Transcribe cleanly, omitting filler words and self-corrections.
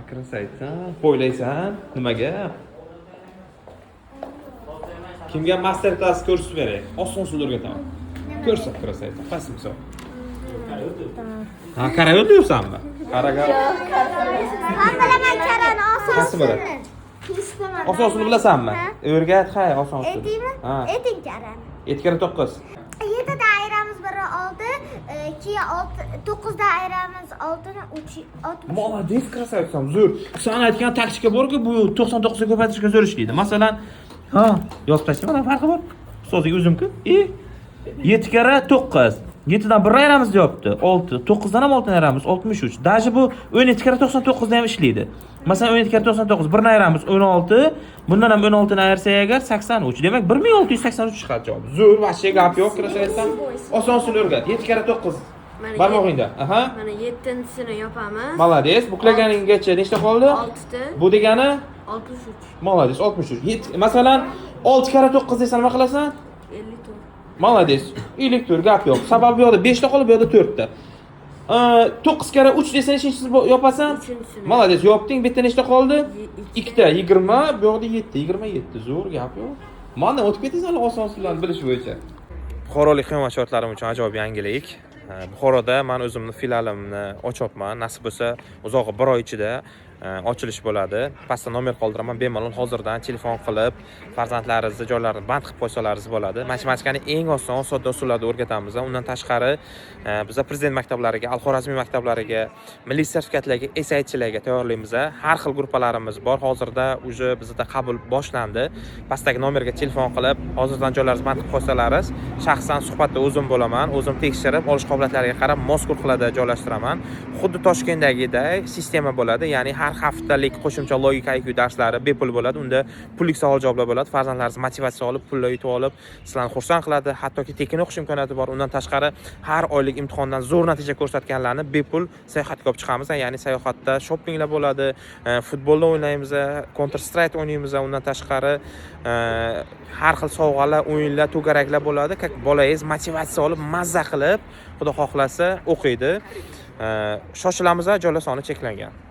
Krasaysan, poylaysan, nimaga? Kimga master class ko'rsatib beray? Oson usul o'rgataman. Ko'rsat krasaysan. Qaysi misol? Ha, qarab o'tirsanmi? Qaraga. Men bilaman karani oson Qaysi biri? Oson usul bilasanmi? O'rgat, hay, oson usul. Aytaymi? Ha. Ayting karani. 7 kere 9. 7 dairamiz biri oldi, keyin 9 dairamiz oldini 3 Молодец, krasaysan. Zo'r. Sen aytgan taktika borku, bu 99 ga ko'paytirishga zo'r ishlaydi. Masalan, ha, yozib tashlay, mana farqi bor. So'ziga o'zimku. 7 kere 9. 7 dan 1 ayiramiz deyapti. 6. 9 dan ham 6 ayiramiz 63. Даже bu 17 kere 99 da ham ishlaydi. Masalan 17 kere 99 1 ayiramiz 16. Bundan ham 16 ni ayirsak agar 83. Demak 1683 chiqadi javob. Zo'r, vashcha gap yo'q, krasaysan. Oson usul o'rgat. 7 kere 9. Barmog'ingda. Aha. Mana 7-sini yopamiz. Молодец. Buklaganinggacha nechta qoldi? 6 ta. Bu degani 63. Молодец, 63. Masalan 6 kere 9 desam nima qilasan? 54. Молодец. 54 gap yo'q. Sababi bu yoqda 5 ta qolib, bu yoqda 4 ta. 9 kere 3 desang nechinchisi yopasan? Молодец, yopding. Bitta nechta qoldi? 2 ta, 20, bu yoqda 7, 27. Zo'r gap yo'q. Mana o'tib ketingizlar oson usullarni bilish bo'yicha. Buxorolik xizmat shogirdlarim uchun ajoyib yangilik. Buxoroda men o'zimni filialimni ochyapman. Nasib bo'lsa, uzog'i 1 oy ichida ochilish bo'ladi. Pastda nomer qoldiraman. Bemalol hozirdan telefon qilib, farzandlaringizni joylarini band qilib qo'ysalaringiz bo'ladi. Matematikani eng oson, sodda usullarda o'rgatamiz. Undan tashqari, biz prezident maktablariga, Al-Xorazmiy maktablariga, milliy sertifikatlarga, SATchilarga tayyorlaymiz. Har xil gruppalarimiz bor. Hozirda uje bizda qabul boshlandi. Pastdagi nomerga telefon qilib, hozirdan joylaringizni band qilib qo'ysalaringiz, shaxsan suhbatda o'zim bo'laman, o'zim tekshirib, olish qobiliyatlariga qarab mazkur qiladi joylashtiraman. Xuddi Toshkentdagidek sistema bo'ladi, ya'ni har haftalik qo'shimcha logika IQ darslari bepul bo'ladi. Unda pullik savol javoblar bo'ladi. Farzandlaringiz motivatsiya olib, pullar yutib olib, sizlarni xursand qiladi. Hattoki tekin o'qish imkoniyati bor. Undan tashqari har oylik imtihondan zo'r natija ko'rsatganlarni bepul sayohatga olib chiqamiz. Ya'ni sayohatda shoppinglar bo'ladi, futbolda o'ynaymiz, Counter Strike o'ynaymiz. Undan tashqari har xil sovg'alar, o'yinlar, to'garaklar bo'ladi. Bolangiz motivatsiya olib, mazza qilib, xudo xohlasa o'qiydi. Shoshilamiz, joylar soni cheklangan.